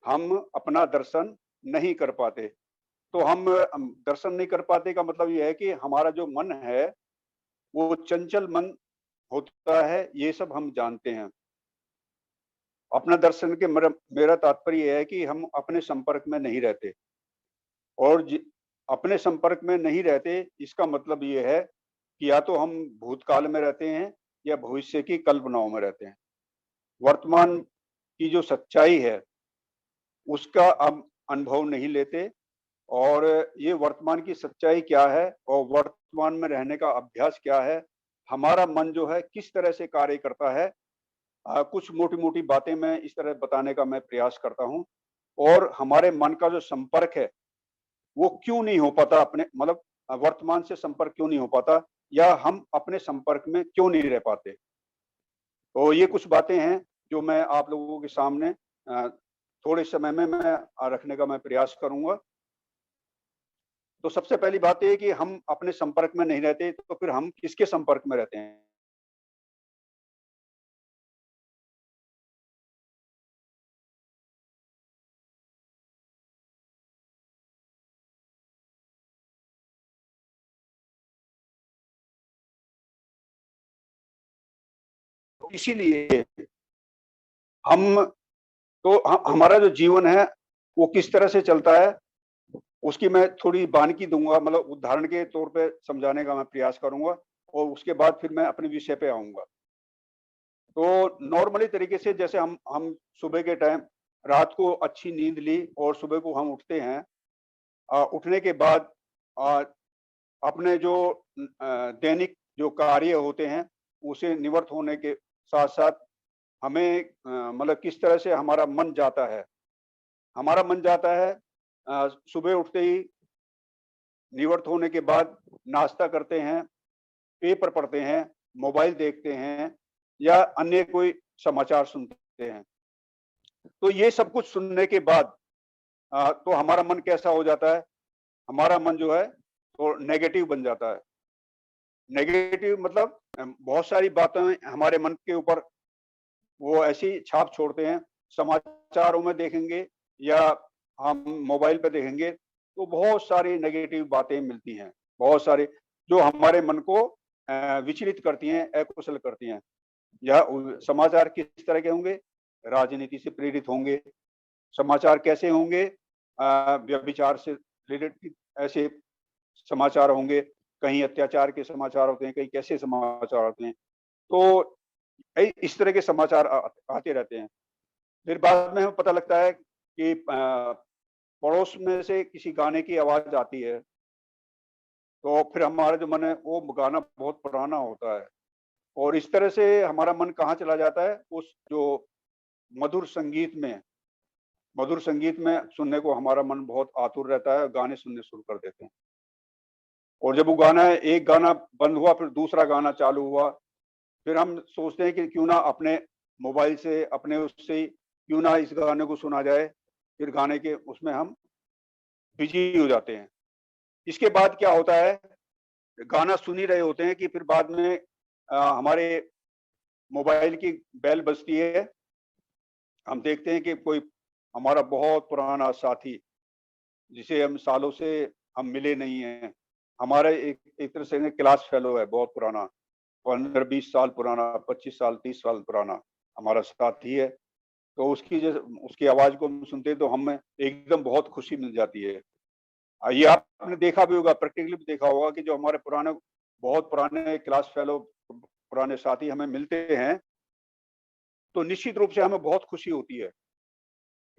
हम अपना दर्शन नहीं कर पाते। तो हम दर्शन नहीं कर पाते का मतलब ये है कि हमारा जो मन है, वो चंचल मन होता है, ये सब हम जानते हैं। अपना दर्शन के मेरा तात्पर्य ये है कि हम अपने संपर्क में नहीं रहते और अपने संपर्क में नहीं रहते, इसका मतलब ये है कि या तो हम भूतकाल में रहते हैं या भविष्य की कल्पनाओं में रहते हैं। वर्तमान की जो सच्चाई है, उसका हम अनुभव नहीं लेते और ये वर्तमान की सच्चाई क्या है और वर्तमान में रहने का अभ्यास क्या है, हमारा मन जो है किस तरह से कार्य करता है, कुछ मोटी-मोटी बातें मैं इस तरह बताने का मैं प्रयास करता हूँ और हमारे मन का जो संपर्क है, वो क्यों नहीं हो पाता अपने मतलब वर्तमान से संपर्क क्यों नहीं हो पाता या हम अपने संपर्क में क्यों नहीं रह पाते। तो ये कुछ बातें हैं जो मैं आप लोगों के सामने थोड़े समय में मैं रखने का मैं प्रयास करूँगा। तो सबसे पहली बात ये है कि हम अपने संपर्क में नहीं रहते, तो फिर हम किसके संपर्क में रहते हैं? तो इसीलिए हम हमारा जो जीवन है, वो किस तरह से चलता है, उसकी मैं थोड़ी बारीकी दूँगा मतलब उदाहरण के तौर पे समझाने का मैं प्रयास करूँगा और उसके बाद फिर मैं अपने विषय पे आऊँगा। तो नॉर्मली तरीके से जैसे हम सुबह के टाइम रात को अच्छी नींद ली और सुबह को हम उठते हैं। उठने के बाद अ, अपने जो दैनिक जो कार्य होते हैं, उसे निवृत्त होने के साथ-साथ हमें मतलब किस तरह से हमारा मन जाता है। हमारा मन जाता है सुबह उठते ही निवृत्त होने के बाद नाश्ता करते हैं, पेपर पढ़ते हैं, मोबाइल देखते हैं या अन्य कोई समाचार सुनते हैं। तो ये सब कुछ सुनने के बाद तो हमारा मन कैसा हो जाता है? हमारा मन जो है वो नेगेटिव बन जाता है। नेगेटिव मतलब बहुत सारी बातें हमारे मन के ऊपर वो ऐसी छाप छोड़ते हैं। समाचारों में देखेंगे या हम मोबाइल पे देखेंगे तो बहुत सारी नेगेटिव बातें मिलती हैं। बहुत सारी जो हमारे मन को विचलित करती हैं, अकुशल करती हैं। या समाचार किस तरह के होंगे? राजनीति से प्रेरित होंगे। समाचार कैसे होंगे? व्यभिचार से रिलेटेड ऐसे समाचार होंगे, कहीं अत्याचार के समाचार होते हैं, कहीं कैसे समाचार होते हैं। तो इस तरह के समाचार आते रहते हैं। फिर बाद में हमें पता लगता है कि पड़ोस में से किसी गाने की आवाज़ आती है, तो फिर हमारा जो मन है वो गाना बहुत पुराना होता है और इस तरह से हमारा मन कहाँ चला जाता है, उस जो मधुर संगीत में मधुर संगीत में सुनने को हमारा मन बहुत आतुर रहता है, गाने सुनने शुरू कर देते हैं। और जब वो गाना एक गाना बंद हुआ, फिर दूसरा गाना चालू हुआ, फिर हम सोचते हैं कि क्यों ना अपने मोबाइल से, अपने उससे क्यों ना इस गाने को सुना जाए, फिर गाने के उसमें हम बिज़ी हो जाते हैं। इसके बाद क्या होता है, गाना सुन ही रहे होते हैं कि फिर बाद में हमारे मोबाइल की बेल बजती है, हम देखते हैं कि कोई हमारा बहुत पुराना साथी, जिसे हम सालों से हम मिले नहीं हैं, हमारा एक एक तरह से ना क्लास फेलो है बहुत पुराना, 15-20 साल पुराना, 25 साल, 30 साल पुराना हमारा साथी है। तो उसकी आवाज़ को हम सुनते हैं तो हमें एकदम बहुत खुशी मिल जाती है। ये आपने देखा भी होगा, प्रैक्टिकली भी देखा होगा कि जो हमारे पुराने बहुत पुराने क्लास फेलो पुराने साथी हमें मिलते हैं, तो निश्चित रूप से हमें बहुत खुशी होती है।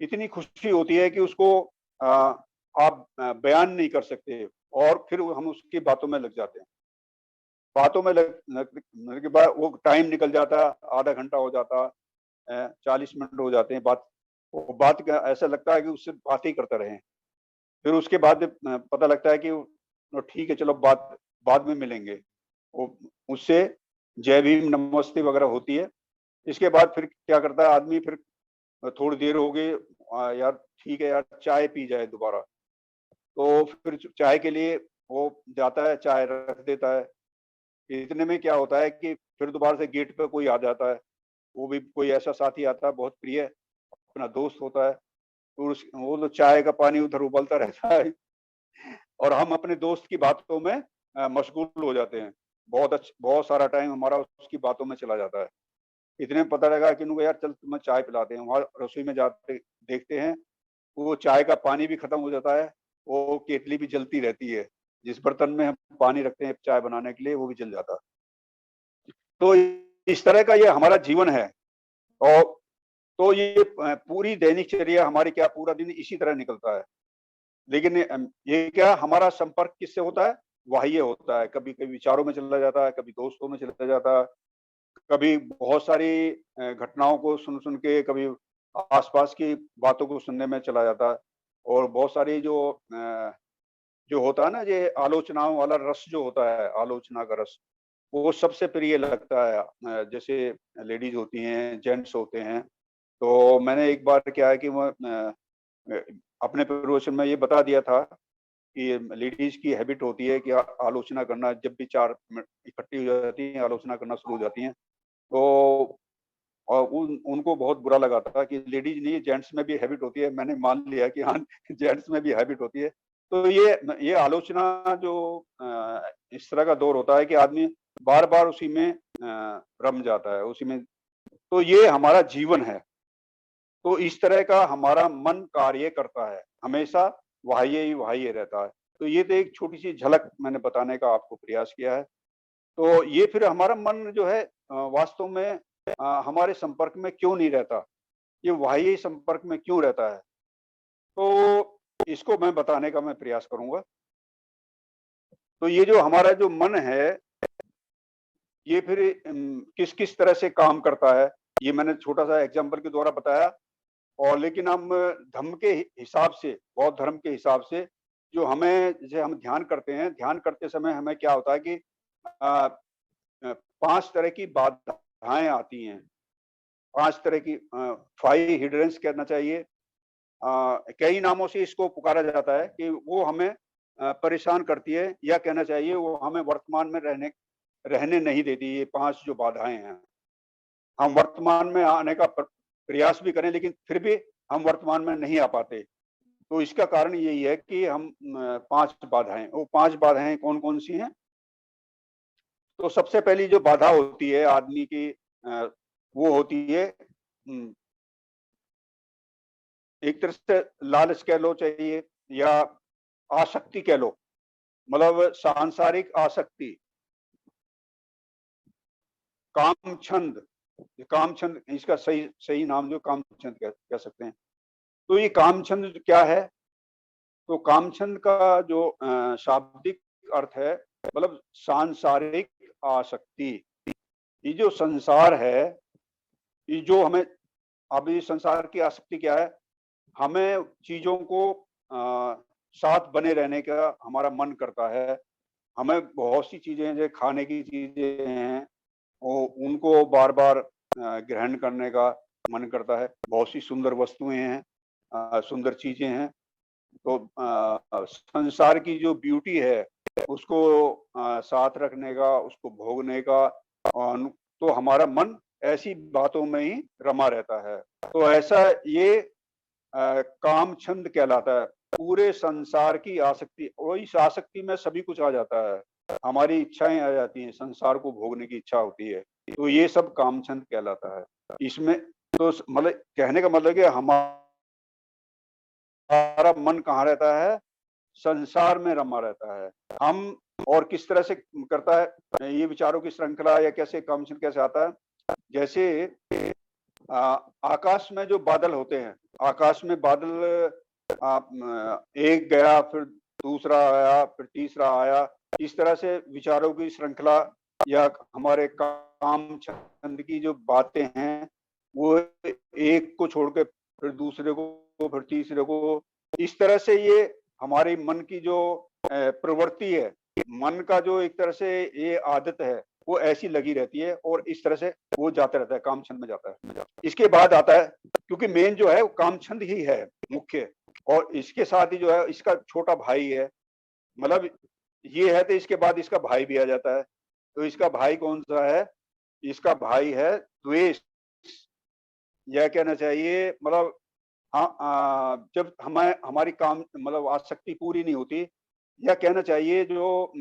इतनी खुशी होती है कि उसको अ, आप बयान नहीं कर सकते और फिर हम उसकी बातों में लग जाते हैं। बातों में लगने के बाद वो टाइम निकल जाता है, आधा घंटा हो जाता है, 40 मिनट हो जाते हैं वो बात का ऐसा लगता है कि उससे बात ही करते रहें। फिर उसके बाद पता लगता है कि ठीक है चलो बाद में मिलेंगे। वो उससे जय भीम, नमस्ते वगैरह होती है। इसके बाद फिर क्या करता है आदमी फिर थोड़ी देर हो गई यार ठीक है यार चाय पी जाए दोबारा। तो फिर चाय के लिए वो जाता है, चाय रख देता है। इतने में क्या होता है कि फिर दोबारा से गेट पे कोई आ जाता है। वो भी कोई ऐसा साथी आता है बहुत प्रिय, अपना दोस्त होता है। तो वो तो चाय का पानी उधर उबलता रहता है और हम अपने दोस्त की बातों में मशगूल हो जाते हैं। बहुत सारा टाइम हमारा उसकी बातों में चला जाता है। इतने में पता लगा कि इनको यार चल तुम्हें चाय पिलाते हैं। वहाँ रसोई में जाते देखते हैं, वो चाय का पानी भी खत्म हो जाता है, वो केतली भी जलती रहती है। जिस बर्तन में हम पानी रखते हैं चाय बनाने के लिए, वो भी जल जाता है। तो इस तरह का ये हमारा जीवन है और तो ये पूरी दैनिकचर्या हमारी क्या पूरा दिन इसी तरह निकलता है। लेकिन ये क्या हमारा संपर्क किससे होता है? बाह्य होता है। कभी-कभी विचारों में चला जाता है, कभी दोस्तों में चला जाता है, कभी बहुत सारी घटनाओं को सुन-सुन के, कभी आस-पास की बातों को सुनने में चला जाता है और बहुत सारी जो होता है ना, ये आलोचनाओं वाला रस जो होता है, आलोचना का रस, वो सबसे प्रिय लगता है। जैसे लेडीज़ होती हैं, जेंट्स होते हैं। तो मैंने एक बार क्या है कि अ, अपने प्रवचन में ये बता दिया था कि लेडीज़ की हैबिट होती है कि आलोचना करना, जब भी 4 इकट्ठी हो जाती हैं, आलोचना करना शुरू हो जाती हैं। तो और उनको बहुत बुरा लगा था कि लेडीज़ नहीं, जेंट्स में भी हैबिट होती है। मैंने मान लिया कि हाँ, जेंट्स में भी हैबिट होती है। तो ये आलोचना जो इस तरह का दौर होता है कि आदमी बार-बार उसी में रम जाता है, उसी में। तो ये हमारा जीवन है। तो इस तरह का हमारा मन कार्य करता है, हमेशा बाह्य ही बाह्य रहता है। तो ये तो एक छोटी-सी झलक मैंने बताने का आपको प्रयास किया है। तो ये फिर हमारा मन जो है वास्तव में हमारे संपर्क में क्यों नहीं रहता? ये बाह्य संपर्क में क्यों रहता है? तो इसको मैं बताने का मैं प्रयास करूँगा। तो ये जो हमारा जो मन है, ये फिर किस-किस तरह से काम करता है, ये मैंने छोटा-सा एग्ज़ाम्पल के द्वारा बताया। और लेकिन हम धर्म के हिसाब से, बौद्ध धर्म के हिसाब से, जो हमें जैसे हम ध्यान करते हैं, ध्यान करते समय हमें क्या होता है कि अ 5 तरह की बाधाएँ आती हैं। 5 तरह की 5 हिंड्रेंस कहना चाहिए। कई नामों से इसको पुकारा जाता है कि वो हमें परेशान करती है, या कहना चाहिए वो हमें वर्तमान में रहने रहने नहीं देती, ये 5 जो बाधाएँ हैं। हम वर्तमान में आने का प्रयास भी करें, लेकिन फिर भी हम वर्तमान में नहीं आ पाते। तो इसका कारण यही है कि हम 5 बाधाएँ, वो 5 बाधाएँ कौन-कौन सी हैं? तो सबसे पहली जो बाधा होती है आदमी की, वो होती है एक तरह से लालच कह लो चाहिए, या आसक्ति कह लो, मतलब सांसारिक आसक्ति, काम छंद। काम छंद इसका सही सही नाम जो काम छंद कह सकते हैं। तो ये काम छंद क्या है? तो कामछंद का जो शाब्दिक अर्थ है, मतलब सांसारिक आसक्ति। ये जो संसार है, ये जो हमें, अब ये संसार की आसक्ति क्या है? हमें चीज़ों को साथ बने रहने का हमारा मन करता है। हमें बहुत सी चीज़ें हैं, जैसे खाने की चीज़ें हैं, वो उनको बार-बार ग्रहण करने का मन करता है। बहुत सी सुंदर वस्तुएँ हैं, सुंदर चीज़ें हैं। तो संसार की जो ब्यूटी है, उसको साथ रखने का, उसको भोगने का, तो हमारा मन ऐसी बातों में ही रमा रहता है। तो ऐसा ये काम छंद कहलाता है। पूरे संसार की आसक्ति, और इस आसक्ति में सभी कुछ आ जाता है। हमारी इच्छाएँ आ जाती हैं, संसार को भोगने की इच्छा होती है। तो ये सब काम छंद कहलाता है। इसमें तो मतलब कहने का मतलब है कि हमारा मन कहाँ रहता है? संसार में रमा रहता है। हम और किस तरह से करता है ये विचारों की श्रृंखला, या कैसे कामचन कैसे आता है? जैसे अ, आकाश में जो बादल होते हैं, आकाश में बादल एक गया, फिर दूसरा आया, फिर तीसरा आया। इस तरह से विचारों की श्रृंखला, या हमारे काम छंद की जो बातें हैं, वो एक को छोड़ के फिर दूसरे को, फिर तीसरे को, इस तरह से ये हमारे मन की जो प्रवृत्ति है, मन का जो एक तरह से ये आदत है, वो ऐसी लगी रहती है और इस तरह से वो जाता रहता है, काम छंद में जाता है। इसके बाद आता है, क्योंकि मेन जो है वो काम छंद ही है मुख्य, और इसके साथ ही जो है इसका छोटा भाई है, मतलब ये है तो इसके बाद इसका भाई भी आ जाता है। तो इसका भाई कौन-सा है? इसका भाई है द्वेष, या कहना चाहिए मतलब हाँ, जब हमें हमारी काम मतलब आसक्ति पूरी नहीं होती, या कहना चाहिए जो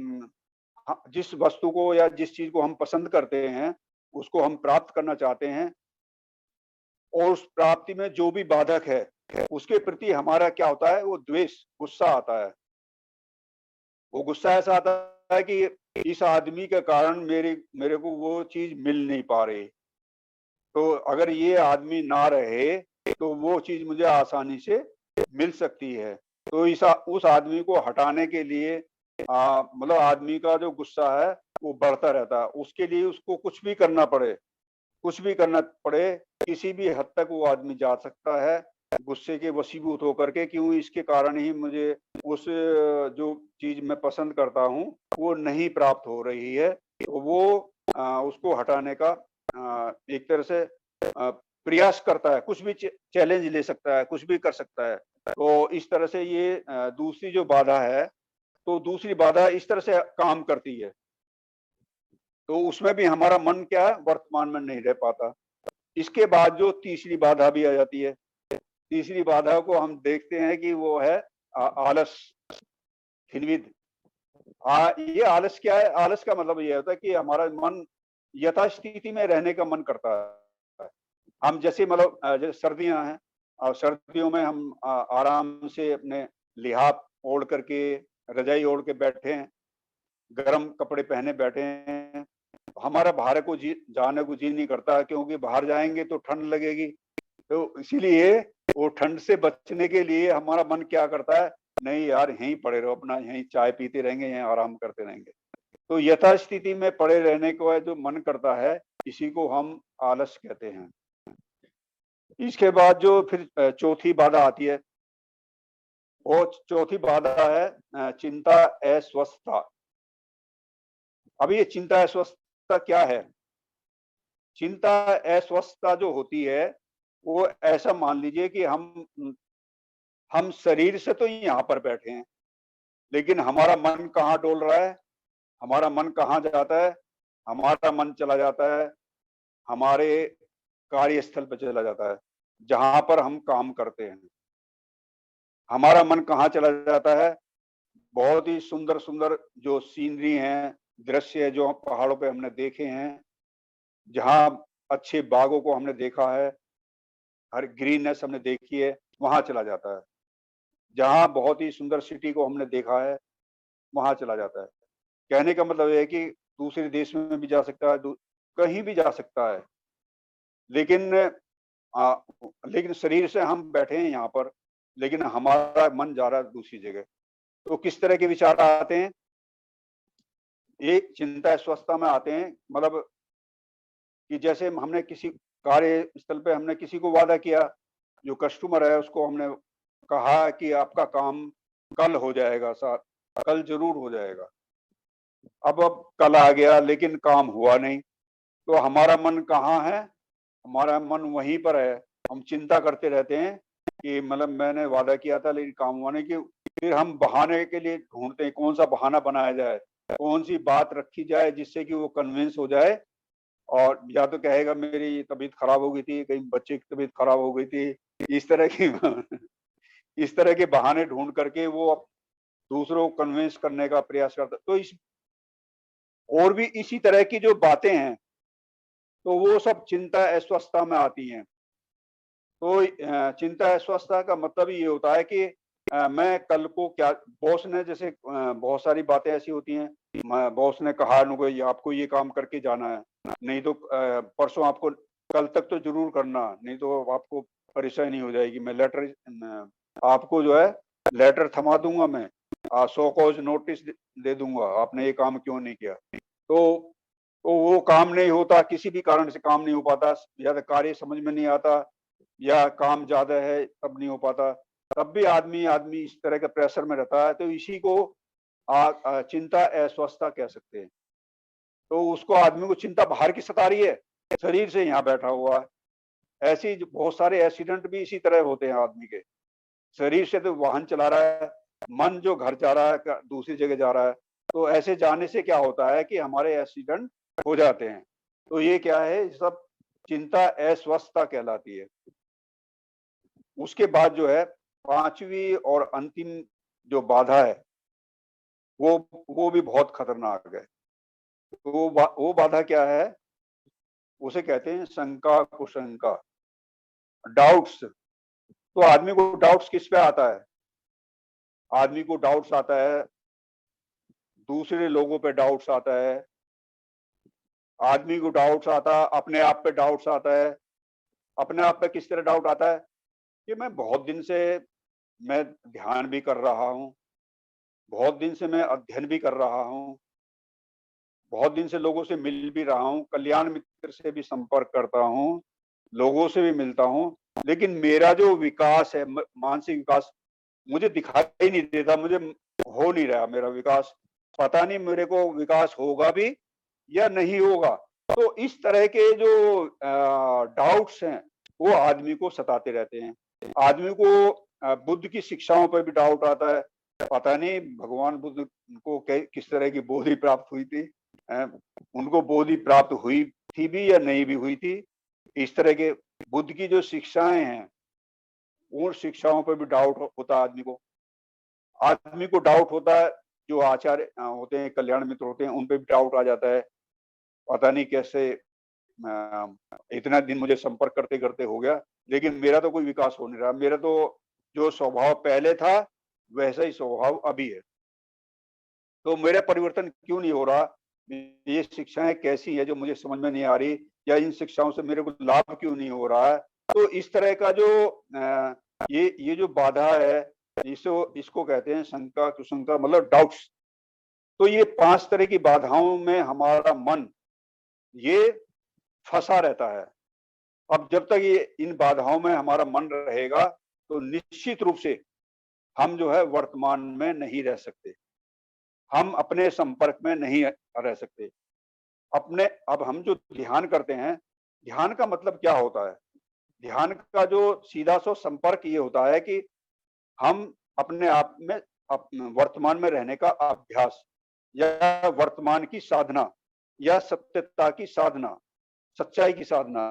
जिस वस्तु को या जिस चीज को हम पसंद करते हैं, उसको हम प्राप्त करना चाहते हैं, और उस प्राप्ति में जो भी बाधक है, उसके प्रति हमारा क्या होता है, वो द्वेष, गुस्सा आता है। वो गुस्सा ऐसा आता है कि इस आदमी के कारण मेरे को वो चीज मिल नहीं पा रही। तो अगर ये आदमी ना रहे, तो वो चीज मुझे आसानी से मिल सकती है। तो उस आदमी को हटाने के लिए मतलब आदमी का जो गुस्सा है वो बढ़ता रहता है। उसके लिए उसको कुछ भी करना पड़े, किसी भी हद तक वो आदमी जा सकता है, गुस्से के वशीभूत होकर के, क्यों इसके कारण ही मुझे उस जो चीज मैं पसंद करता हूँ वो नहीं प्राप्त हो रही है। तो वो उसको हटाने का एक तरह से प्रयास करता है, कुछ भी चैलेंज ले सकता है, कुछ भी कर सकता है। तो इस तरह से ये दूसरी जो बाधा है, तो दूसरी बाधा इस तरह से काम करती है। तो उसमें भी हमारा मन क्या है, वर्तमान में नहीं रह पाता। इसके बाद जो तीसरी बाधा भी आ जाती है, तीसरी बाधा को हम देखते हैं कि वो है आलस, खिलविद। ये आलस क्या है? आलस का मतलब ये होता है कि हमारा मन यथास्थिति में रहने का मन करता है। हम जैसे मतलब जैसे सर्दियां हैं, और सर्दियों में हम आराम से अपने लिहाफ ओढ़ करके, रजाई ओढ़ के बैठे हैं, गर्म कपड़े पहने बैठे हैं। हमारा बाहर को जाने को जी नहीं करता, क्योंकि बाहर जाएंगे तो ठंड लगेगी। तो इसीलिए वो ठंड से बचने के लिए हमारा मन क्या करता है, नहीं यार यहीं पड़े रहो, अपना यहीं चाय पीते रहेंगे, यहीं आराम करते रहेंगे। तो यथास्थिति में पड़े रहने को जो मन करता है, इसी को हम आलस कहते हैं। इसके बाद जो फिर चौथी बाधा आती है, वो चौथी बाधा है चिंता अस्वस्थता। अब ये चिंता अस्वस्थता क्या है? चिंता अस्वस्थता जो होती है, वो ऐसा मान लीजिए कि हम शरीर से तो यहाँ पर बैठे हैं, लेकिन हमारा मन कहाँ डोल रहा है, हमारा मन कहाँ जाता है? हमारा मन चला जाता है हमारे कार्यस्थल पे, चला जाता है जहां पर हम काम करते हैं। हमारा मन कहाँ चला जाता है? बहुत ही सुंदर सुंदर जो सीनरी हैं, दृश्य है जो पहाड़ों पे हमने देखे हैं, जहाँ अच्छे बागों को हमने देखा है, हर ग्रीननेस हमने देखी है, वहां चला जाता है। जहाँ बहुत ही सुंदर सिटी को हमने देखा है, वहां चला जाता है। कहने का मतलब ये है कि दूसरे देश में भी जा सकता है, कहीं भी जा सकता है, लेकिन आ, लेकिन शरीर से हम बैठे हैं यहाँ पर, लेकिन हमारा मन जा रहा है दूसरी जगह। तो किस तरह के विचार आते हैं? ये चिंता अस्वस्थता में आते हैं, मतलब कि जैसे हमने किसी कार्यस्थल पे हमने किसी को वादा किया, जो कस्टमर है उसको हमने कहा कि आपका काम कल हो जाएगा सर, कल जरूर हो जाएगा। अब कल आ गया लेकिन काम हुआ नहीं, तो हमारा मन कहाँ है? हमारा मन वहीं पर है। हम चिंता करते रहते हैं कि मतलब मैंने वादा किया था लेकिन काम हुआ नहीं। कि फिर हम बहाने के लिए ढूंढते हैं, कौन सा बहाना बनाया जाए, कौन सी बात रखी जाए जिससे कि वो कन्विंस हो जाए। और या तो कहेगा मेरी तबीयत खराब हो गई थी, कहीं बच्चे की तबीयत खराब हो गई थी, इस तरह की इस तरह के बहाने ढूंढ करके वो दूसरों को कन्विंस करने का प्रयास करता। तो इस और भी इसी तरह की जो बातें हैं, तो वो सब चिंता अस्वस्थता में आती हैं। तो चिंता अस्वस्थता का मतलब ये होता है कि मैं कल को क्या, बॉस ने जैसे बहुत सारी बातें ऐसी होती हैं, बॉस ने कहा नको आपको ये काम करके जाना है, नहीं तो परसों आपको, कल तक तो जरूर करना, नहीं तो आपको परेशानी हो जाएगी। मैं लेटर आपको जो है लेटर थमा दूंगा, मैं 100 कॉज नोटिस दे दूंगा, आपने ये काम क्यों नहीं किया। तो वो काम नहीं होता, किसी भी कारण से काम नहीं हो पाता, या तो कार्य समझ में नहीं आता, या काम ज्यादा है तब नहीं हो पाता। तब भी आदमी आदमी इस तरह के प्रेशर में रहता है, तो इसी को चिंता अस्वस्थता कह सकते हैं। तो उसको आदमी को चिंता बाहर की सता रही है, शरीर से यहाँ बैठा हुआ है। ऐसी बहुत सारे एक्सीडेंट भी इसी तरह होते हैं आदमी के। शरीर से तो वाहन चला रहा है, मन जो घर जा रहा है दूसरी जगह जा रहा है। तो ऐसे जाने से क्या होता है कि हमारे एक्सीडेंट हो जाते हैं। तो ये क्या है, सब चिंता अस्वस्थता कहलाती है। उसके बाद जो है 5वीं और अंतिम जो बाधा है वो भी बहुत खतरनाक है। तो वो बाधा क्या है? उसे कहते हैं शंका कुशंका, डाउट्स। तो आदमी को डाउट्स किस पे आता है? आदमी को डाउट्स आता है, दूसरे लोगों पे डाउट्स आता है, आदमी को डाउट्स आता है, अपने आप पे डाउट्स आता है। अपने आप पे किस तरह डाउट आता है कि मैं बहुत दिन से मैं ध्यान भी कर रहा हूँ, बहुत दिन से मैं अध्ययन भी कर रहा हूँ, बहुत दिन से लोगों से मिल भी रहा हूँ, कल्याण मित्र से भी संपर्क करता हूँ, लोगों से भी मिलता हूँ, लेकिन मेरा जो विकास है, मानसिक विकास मुझे दिखाई नहीं देता, मुझे हो नहीं रहा मेरा विकास। पता नहीं मेरे को विकास होगा भी या नहीं होगा। तो इस तरह के जो डाउट्स हैं, वो आदमी को सताते रहते हैं। आदमी को बुद्ध की शिक्षाओं पर भी डाउट आता है। पता नहीं भगवान बुद्ध को किस तरह की बोधि प्राप्त हुई थी। उनको बोधि प्राप्त हुई थी भी या नहीं भी हुई थी। इस तरह के बुद्ध की जो शिक्षाएं हैं, उन शिक्षाओं पर भी डाउट होता है आदमी को। आदमी को डाउट होता है, जो आचार्य होते हैं, कल्याण मित्र होते हैं, उन पे भी डाउट आ जाता है। पता नहीं कैसे इतना दिन मुझे संपर्क करते-करते हो गया, लेकिन मेरा तो कोई विकास हो नहीं रहा। मेरा तो जो स्वभाव पहले था, वैसा ही स्वभाव अभी है। तो मेरा परिवर्तन क्यों नहीं हो रहा? ये शिक्षाएँ कैसी हैं जो मुझे समझ में नहीं आ रही, या इन शिक्षाओं से मेरे को लाभ क्यों नहीं हो रहा है? तो इस तरह का जो ये जो बाधा है, इसको कहते हैं शंका कुशंका, मतलब डाउट्स। तो ये 5 तरह की बाधाओं में हमारा मन ये फँसा रहता है। अब जब तक ये इन बाधाओं में हमारा मन रहेगा, तो निश्चित रूप से हम जो है वर्तमान में नहीं रह सकते। हम अपने संपर्क में नहीं रह सकते। अपने अब हम जो ध्यान करते हैं, ध्यान का मतलब क्या होता है? ध्यान का जो सीधा सो संपर्क ये होता है कि हम अपने आप में वर्तमान में रहने का अभ्यास, या वर्तमान की साधना, या सत्यता की साधना, सच्चाई की साधना।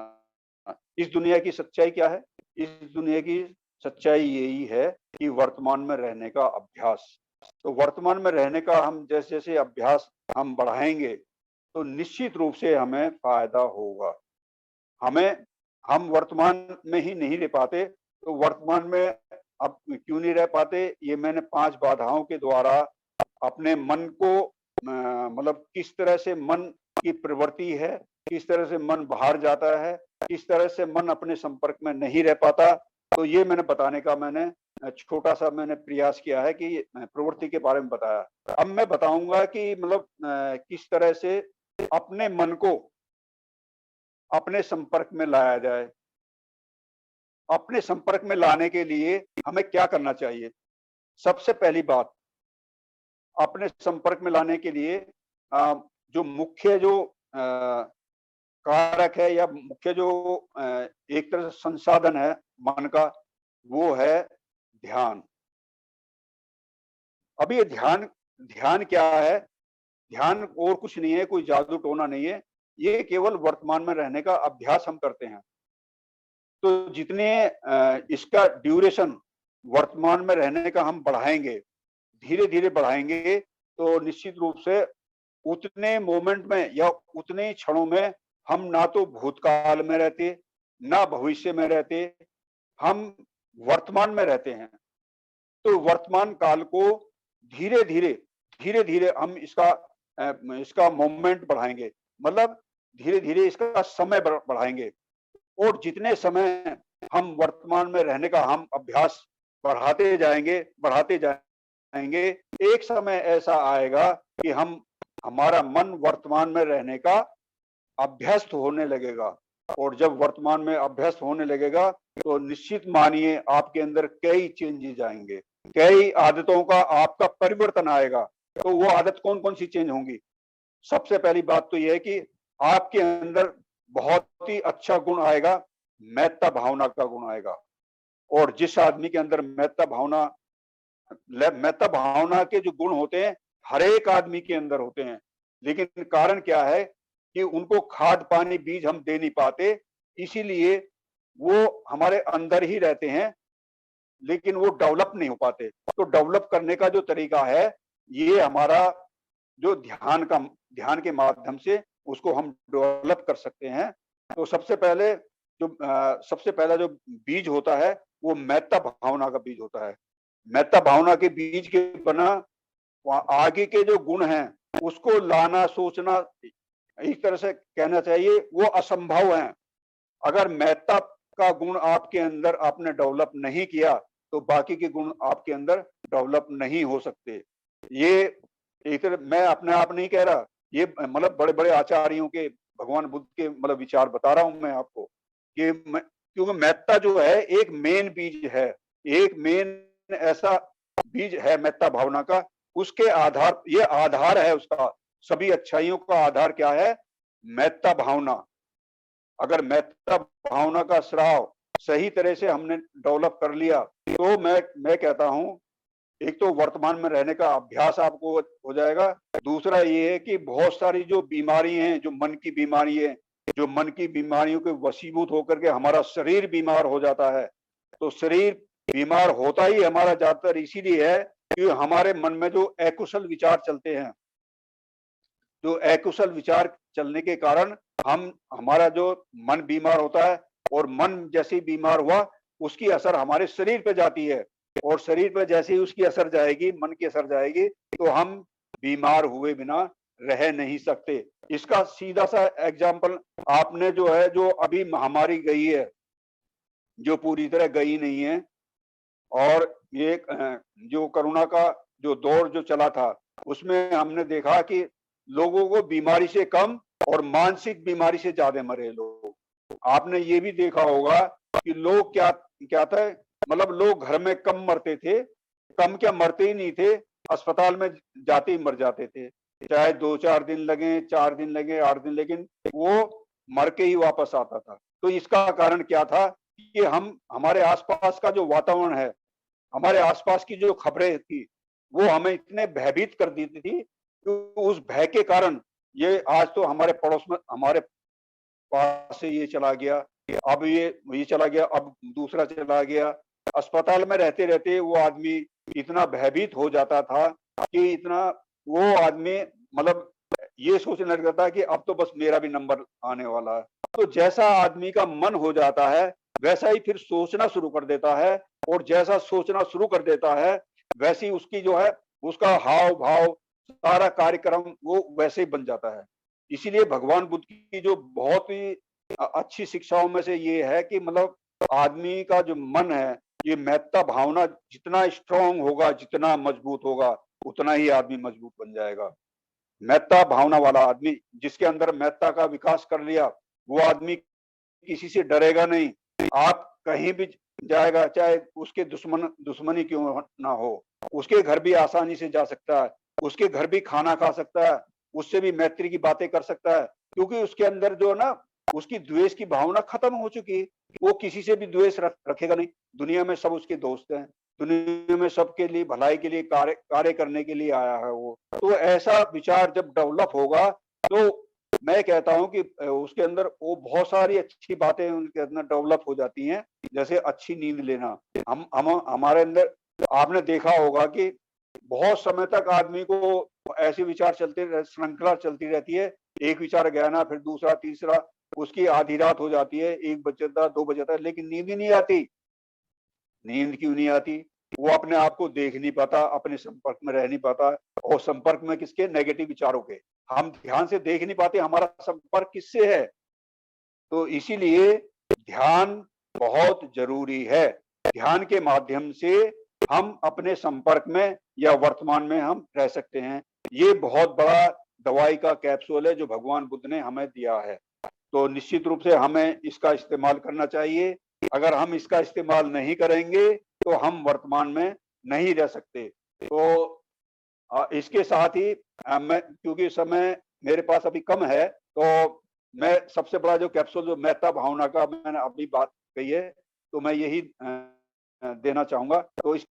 इस दुनिया की सच्चाई क्या है? इस दुनिया की सच्चाई यही है कि वर्तमान में रहने का अभ्यास। तो वर्तमान में रहने का हम जैसे-जैसे अभ्यास हम बढ़ाएँगे, तो निश्चित रूप से हमें फ़ायदा होगा। हमें हम वर्तमान में ही नहीं रह पाते, तो वर्तमान में अब क्यों नहीं रह पाते? ये मैंने 5 बाधाओं के द्वारा अपने मन को मतलब किस तरह से मन की प्रवृत्ति है, किस तरह से मन बाहर जाता है, किस तरह से मन अपने संपर्क में नहीं रह पाता, तो ये मैंने बताने का छोटा-सा मैंने प्रयास किया है कि प्रवृत्ति के बारे में बताया। अब मैं बताऊँगा कि मतलब किस तरह से अपने मन को अपने संपर्क में लाया जाए। अपने संपर्क में लाने के लिए हमें क्या करना चाहिए? सबसे पहली बात, अपने संपर्क में लाने के लिए जो मुख्य जो कारक है, या मुख्य जो एक तरह से संसाधन है मन का, वो है ध्यान। अब ये ध्यान ध्यान क्या है? ड्यान और कुछ नहीं है, कोई जादू टोना नहीं है। ये केवल वर्तमान में रहने का अभ्यास हम करते हैं। तो जितने इसका ड्यूरेशन वर्तमान में रहने का हम बढ़ाएँगे, धीरे-धीरे बढ़ाएँगे, तो निश्चित रूप से उतने मोमेंट में या उतने ही क्षणों में हम ना तो भूतकाल में रहते, ना भविष्य में रहते, हम वर्तमान में रहते हैं। तो वर्तमान काल को धीरे-धीरे, धीरे-धीरे हम इसका मोमेंट बढ़ाएँगे। मतलब धीरे-धीरे इसका समय बढ़ाएँगे, और जितने समय हम वर्तमान में रहने का हम अभ्यास बढ़ाते जाएँगे, एक समय ऐसा आएगा कि हमारा मन वर्तमान में रहने का अभ्यस्त होने लगेगा, और जब वर्तमान में अभ्यस्त होने लगेगा, तो निश्चित मानिए आपके अंदर कई चेंजेज आएँगे, कई आदतों का आपका परिवर्तन आएगा। तो वो आदत कौन-कौन सी चेंज होंगी? सबसे पहली बात तो ये है कि आपके अंदर बहुत ही अच्छा गुण आएगा, मैत्ता भावना का गुण आएगा। और जिस आदमी के अंदर मैत्ता भावना के जो गुण होते हैं, हर एक आदमी के अंदर होते हैं। लेकिन कारण क्या है कि उनको खाद पानी बीज हम दे नहीं पाते, इसीलिए वो हमारे अंदर ही रहते हैं, लेकिन वो डेवलप नहीं हो पाते। तो डेवलप करने का जो तरीका है, ये हमारा जो ध्यान के माध्यम से उसको हम डेवलप कर सकते हैं। तो सबसे पहला जो बीज होता है, वो मैत्ता भावना का बीज होता है। मैत्ता भावना के बीज के बिना आगे के जो गुण हैं, उसको लाना, सोचना, एक तरह से कहना चाहिए वो असंभव है। अगर मैत्ता का गुण आपके अंदर आपने डेवलप नहीं किया, तो बाकी के गुण आपके अंदर डेवलप नहीं हो सकते। ये एक तरह, मैं अपने आप नहीं कह रहा, ये मतलब बड़े-बड़े आचार्यों के, भगवान बुद्ध के मतलब विचार बता रहा हूँ मैं आपको, कि क्योंकि मैत्ता जो है एक मेन बीज है, एक मेन ऐसा बीज है मैत्ता भावना का, उसके आधार, ये आधार है उसका, सभी अच्छाइयों का आधार क्या है? मैत्ता भावना। अगर मैत्ता भावना का स्राव सही तरह से हमने डेवलप कर लिया, तो मैं कहता हूँ, एक तो वर्तमान में रहने का अभ्यास आपको हो जाएगा। दूसरा ये है कि बहुत सारी जो बीमारी हैं, जो मन की बीमारी है, जो मन की बीमारियों के वशीभूत होकर के हमारा शरीर बीमार हो जाता है। तो शरीर बीमार होता ही हमारा ज्यादातर इसीलिए है कि हमारे मन में जो अकुशल विचार चलते हैं, जो अकुशल विचार चलने के कारण हमारा जो मन बीमार होता है, और मन जैसे ही बीमार हुआ, उसकी असर हमारे शरीर पे जाती है, और शरीर पे जैसे ही उसकी असर जाएगी, मन की असर जाएगी, तो हम बीमार हुए बिना रह नहीं सकते। इसका सीधा सा एग्जाम्पल आपने जो है, जो अभी महामारी गई है, जो पूरी तरह गई नहीं है, और ये जो कोरोना का जो दौर जो चला था, उसमें हमने देखा कि लोगों को बीमारी से कम और मानसिक बीमारी से ज्यादा मरे लोग। आपने ये भी देखा होगा कि लोग क्या क्या था, मतलब लोग घर में कम मरते थे, कम क्या मरते ही नहीं थे, अस्पताल में जाते ही मर जाते थे, चाहे 2-4 दिन लगे, 4 दिन लगे, 8 दिन, लेकिन वो मर के ही वापस आता था। तो इसका कारण क्या था कि हमारे आसपास का जो वातावरण है, हमारे आसपास की जो खबरें थी, वो हमें इतने भयभीत कर देती थी कि उस भय के कारण ये आज तो हमारे पड़ोस में, हमारे पास से ये चला गया, अब ये चला गया, अब दूसरा चला गया। अस्पताल में रहते-रहते वो आदमी इतना भयभीत हो जाता था कि इतना वो आदमी मतलब ये सोचने लग जाता है कि अब तो बस मेरा भी नंबर आने वाला है। तो जैसा आदमी का मन हो जाता है, वैसा ही फिर सोचना शुरू कर देता है, और जैसा सोचना शुरू कर देता है, वैसी उसकी जो है, उसका हाव-भाव, सारा कार्यक्रम वो वैसे ही बन जाता है। इसीलिए भगवान बुद्ध की जो बहुत ही अच्छी शिक्षाओं में से ये है कि मतलब आदमी का जो मन है, ये मैत्ता भावना जितना स्ट्रांग होगा, जितना मजबूत होगा, उतना ही आदमी मजबूत बन जाएगा। मैत्ता भावना वाला आदमी, जिसके अंदर मैत्ता का विकास कर लिया, वो आदमी किसी से डरेगा नहीं। आप कहीं भी जाएगा, चाहे उसके दुश्मनी क्यों ना हो, उसके घर भी आसानी से जा सकता है, उसके घर भी खाना खा सकता है, उससे भी मैत्री की बातें कर सकता है, क्योंकि उसके अंदर जो है ना, उसकी द्वेष की भावना खत्म हो चुकी है। वो किसी से भी द्वेष रखेगा नहीं। दुनिया में सब उसके दोस्त हैं, दुनिया में सबके लिए भलाई के लिए कार्य करने के लिए आया है वो। तो ऐसा विचार जब डेवलप होगा, तो मैं कहता हूँ कि उसके अंदर वो बहुत सारी अच्छी बातें उनके अंदर डेवलप हो जाती हैं, जैसे अच्छी नींद लेना। हम हमारे अंदर आपने देखा होगा कि बहुत समय तक आदमी को ऐसे विचार श्रृंखला चलती रहती है। एक विचार गया ना, फिर दूसरा, तीसरा, उसकी आधी रात हो जाती है, 1 बज जाता है, 2 बज जाता है, लेकिन नींद ही नहीं आती। नींद क्यों नहीं आती? वो अपने आप को देख नहीं पाता, अपने संपर्क में रह नहीं पाता, और संपर्क में किसके? नेगेटिव विचारों के। हम ध्यान से देख नहीं पाते हमारा संपर्क किससे है। तो इसीलिए ध्यान बहुत जरूरी है। ध्यान के माध्यम से हम अपने संपर्क में या वर्तमान में हम रह सकते हैं। ये बहुत बड़ा दवाई का कैप्सूल है जो भगवान बुद्ध ने हमें दिया है। तो निश्चित रूप से हमें इसका इस्तेमाल करना चाहिए। अगर हम इसका इस्तेमाल नहीं करेंगे, तो हम वर्तमान में नहीं रह सकते। तो इसके साथ ही मैं, क्योंकि समय मेरे पास अभी कम है, तो मैं सबसे बड़ा जो कैप्सूल जो मैत्ता भावना का मैंने अभी बात कही है, तो मैं यही देना चाहूँगा। तो इस